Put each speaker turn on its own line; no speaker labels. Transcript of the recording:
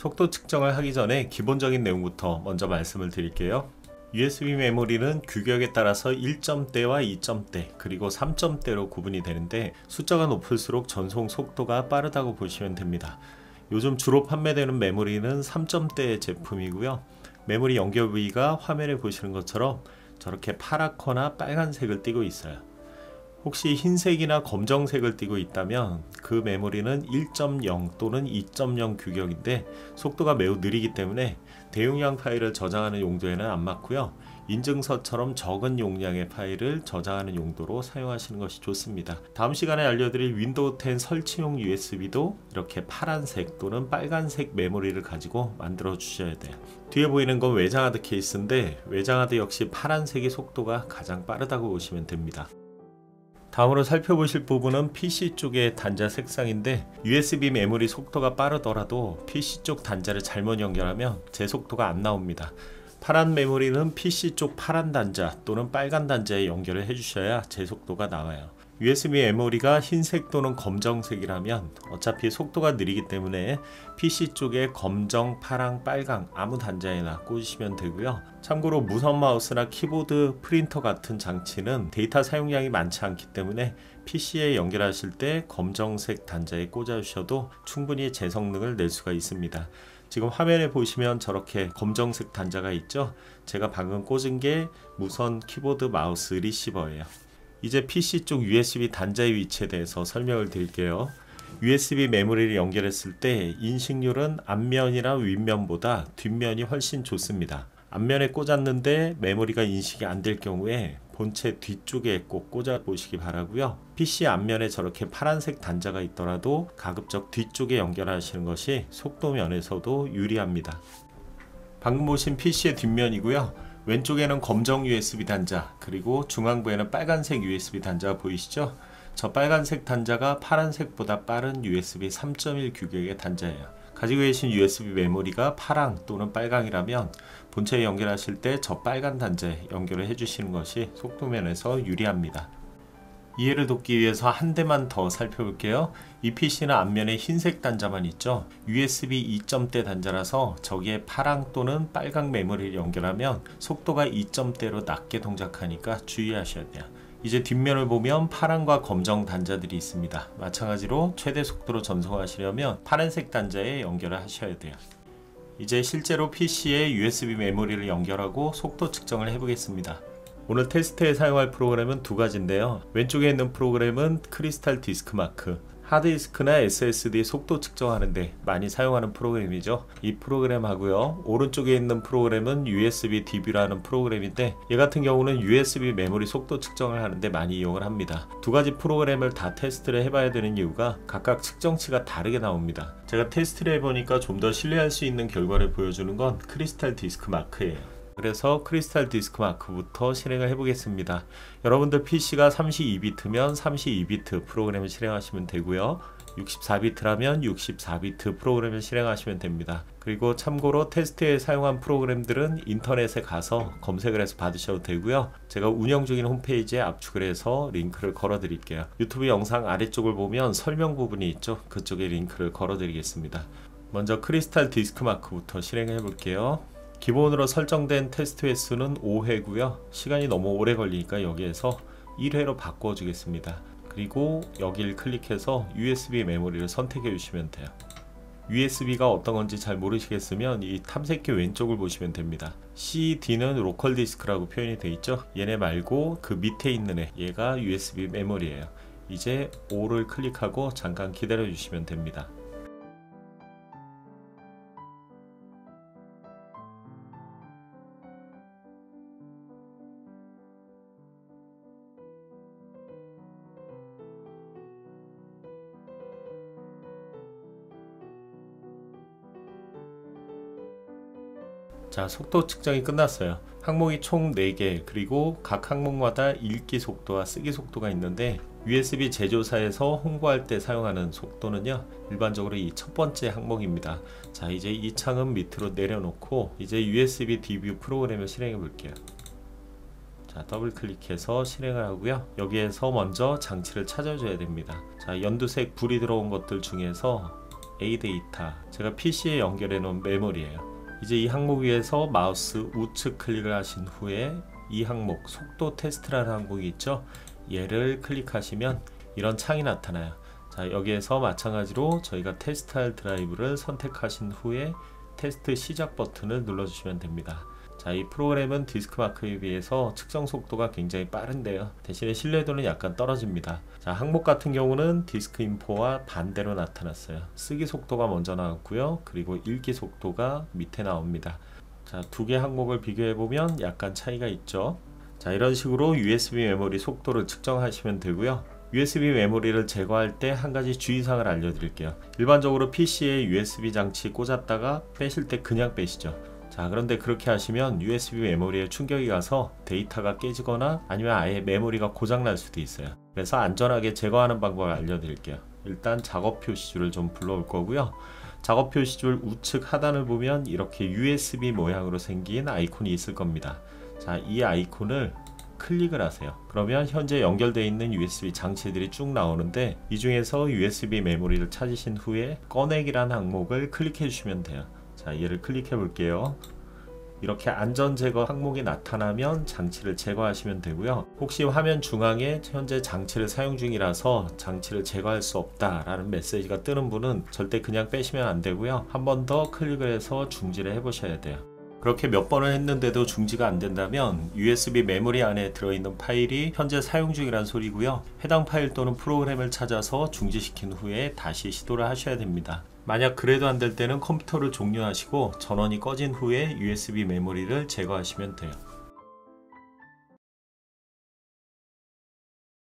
속도 측정을 하기 전에 기본적인 내용부터 먼저 말씀을 드릴게요. USB 메모리는 규격에 따라서 1점대와 2점대 그리고 3점대로 구분이 되는데 숫자가 높을수록 전송 속도가 빠르다고 보시면 됩니다. 요즘 주로 판매되는 메모리는 3점대 제품이고요. 메모리 연결 부위가 화면에 보시는 것처럼 저렇게 파랗거나 빨간색을 띠고 있어요. 혹시 흰색이나 검정색을 띠고 있다면 그 메모리는 1.0 또는 2.0 규격인데 속도가 매우 느리기 때문에 대용량 파일을 저장하는 용도에는 안 맞고요. 인증서처럼 적은 용량의 파일을 저장하는 용도로 사용하시는 것이 좋습니다. 다음 시간에 알려드릴 윈도우 10 설치용 USB도 이렇게 파란색 또는 빨간색 메모리를 가지고 만들어 주셔야 돼요. 뒤에 보이는 건 외장하드 케이스인데 외장하드 역시 파란색이 속도가 가장 빠르다고 보시면 됩니다. 다음으로 살펴보실 부분은 PC 쪽의 단자 색상인데 USB 메모리 속도가 빠르더라도 PC 쪽 단자를 잘못 연결하면 제 속도가 안 나옵니다. 파란 메모리는 PC 쪽 파란 단자 또는 빨간 단자에 연결을 해주셔야 제 속도가 나와요. USB 메모리가 흰색 또는 검정색이라면 어차피 속도가 느리기 때문에 PC 쪽에 검정, 파랑, 빨강 아무 단자에나 꽂으시면 되고요. 참고로 무선 마우스나 키보드, 프린터 같은 장치는 데이터 사용량이 많지 않기 때문에 PC에 연결하실 때 검정색 단자에 꽂아 주셔도 충분히 제 성능을 낼 수가 있습니다. 지금 화면에 보시면 저렇게 검정색 단자가 있죠? 제가 방금 꽂은 게 무선 키보드 마우스 리시버예요. 이제 PC 쪽 USB 단자의 위치에 대해서 설명을 드릴게요. USB 메모리를 연결했을 때 인식률은 앞면이나 윗면보다 뒷면이 훨씬 좋습니다. 앞면에 꽂았는데 메모리가 인식이 안 될 경우에 본체 뒤쪽에 꼭 꽂아 보시기 바라고요. PC 앞면에 저렇게 파란색 단자가 있더라도 가급적 뒤쪽에 연결하시는 것이 속도 면에서도 유리합니다. 방금 보신 PC의 뒷면이고요. 왼쪽에는 검정 USB 단자 그리고 중앙부에는 빨간색 USB 단자가 보이시죠? 저 빨간색 단자가 파란색보다 빠른 USB 3.1 규격의 단자예요. 가지고 계신 USB 메모리가 파랑 또는 빨강이라면 본체에 연결하실 때 저 빨간 단자에 연결을 해주시는 것이 속도면에서 유리합니다. 이해를 돕기 위해서 한 대만 더 살펴볼게요. 이 PC는 앞면에 흰색 단자만 있죠. USB 2점대 단자라서 저기에 파랑 또는 빨강 메모리를 연결하면 속도가 2점대로 낮게 동작하니까 주의하셔야 돼요. 이제 뒷면을 보면 파랑과 검정 단자들이 있습니다. 마찬가지로 최대 속도로 전송하시려면 파란색 단자에 연결을 하셔야 돼요. 이제 실제로 PC에 USB 메모리를 연결하고 속도 측정을 해보겠습니다. 오늘 테스트에 사용할 프로그램은 두 가지인데요. 왼쪽에 있는 프로그램은 크리스탈 디스크마크, 하드디스크나 SSD 속도 측정하는데 많이 사용하는 프로그램이죠. 이 프로그램하고요. 오른쪽에 있는 프로그램은 USB DB라는 프로그램인데 얘 같은 경우는 USB 메모리 속도 측정을 하는데 많이 이용을 합니다. 두 가지 프로그램을 다 테스트를 해봐야 되는 이유가 각각 측정치가 다르게 나옵니다. 제가 테스트를 해보니까 좀 더 신뢰할 수 있는 결과를 보여주는 건 크리스탈 디스크마크예요. 그래서 크리스탈 디스크마크부터 실행을 해보겠습니다. 여러분들 PC가 32비트면 32비트 프로그램을 실행하시면 되고요. 64비트라면 64비트 프로그램을 실행하시면 됩니다. 그리고 참고로 테스트에 사용한 프로그램들은 인터넷에 가서 검색을 해서 받으셔도 되고요. 제가 운영 중인 홈페이지에 압축을 해서 링크를 걸어 드릴게요. 유튜브 영상 아래쪽을 보면 설명 부분이 있죠. 그쪽에 링크를 걸어 드리겠습니다. 먼저 크리스탈 디스크마크부터 실행해 볼게요. 기본으로 설정된 테스트 횟수는 5회고요. 시간이 너무 오래 걸리니까 여기에서 1회로 바꿔 주겠습니다. 그리고 여기를 클릭해서 USB 메모리를 선택해 주시면 돼요. USB가 어떤 건지 잘 모르시겠으면 이 탐색기 왼쪽을 보시면 됩니다. CD는 로컬 디스크라고 표현이 되어 있죠. 얘네 말고 그 밑에 있는 애, 얘가 USB 메모리예요. 이제 5를 클릭하고 잠깐 기다려 주시면 됩니다. 자, 속도 측정이 끝났어요. 항목이 총 4개, 그리고 각 항목마다 읽기 속도와 쓰기 속도가 있는데 USB 제조사에서 홍보할 때 사용하는 속도는요, 일반적으로 이 첫 번째 항목입니다. 자, 이제 이 창은 밑으로 내려놓고 이제 USB DB 프로그램을 실행해 볼게요. 자, 더블 클릭해서 실행을 하고요. 여기에서 먼저 장치를 찾아줘야 됩니다. 자, 연두색 불이 들어온 것들 중에서 A 데이터, 제가 PC에 연결해 놓은 메모리예요. 이제 이 항목 위에서 마우스 우측 클릭을 하신 후에 이 항목 속도 테스트라는 항목이 있죠. 얘를 클릭하시면 이런 창이 나타나요. 자, 여기에서 마찬가지로 저희가 테스트할 드라이브를 선택하신 후에 테스트 시작 버튼을 눌러주시면 됩니다. 자, 이 프로그램은 디스크마크에 비해서 측정 속도가 굉장히 빠른데요. 대신에 신뢰도는 약간 떨어집니다. 자, 항목 같은 경우는 디스크 인포와 반대로 나타났어요. 쓰기 속도가 먼저 나왔고요. 그리고 읽기 속도가 밑에 나옵니다. 자, 두 개 항목을 비교해보면 약간 차이가 있죠. 자, 이런 식으로 USB 메모리 속도를 측정하시면 되고요. USB 메모리를 제거할 때 한 가지 주의사항을 알려드릴게요. 일반적으로 PC에 USB 장치 꽂았다가 빼실 때 그냥 빼시죠. 자, 그런데 그렇게 하시면 USB 메모리에 충격이 가서 데이터가 깨지거나 아니면 아예 메모리가 고장날 수도 있어요. 그래서 안전하게 제거하는 방법을 알려드릴게요. 일단 작업 표시줄을 좀 불러올 거고요. 작업 표시줄 우측 하단을 보면 이렇게 USB 모양으로 생긴 아이콘이 있을 겁니다. 자, 이 아이콘을 클릭을 하세요. 그러면 현재 연결되어 있는 USB 장치들이 쭉 나오는데 이 중에서 USB 메모리를 찾으신 후에 꺼내기라는 항목을 클릭해 주시면 돼요. 자, 얘를 클릭해 볼게요. 이렇게 안전 제거 항목이 나타나면 장치를 제거하시면 되고요. 혹시 화면 중앙에 현재 장치를 사용 중이라서 장치를 제거할 수 없다 라는 메시지가 뜨는 분은 절대 그냥 빼시면 안 되고요. 한 번 더 클릭을 해서 중지를 해 보셔야 돼요. 그렇게 몇 번을 했는데도 중지가 안 된다면 USB 메모리 안에 들어있는 파일이 현재 사용 중이란 소리고요. 해당 파일 또는 프로그램을 찾아서 중지시킨 후에 다시 시도를 하셔야 됩니다. 만약 그래도 안 될 때는 컴퓨터를 종료하시고 전원이 꺼진 후에 USB 메모리를 제거하시면 돼요.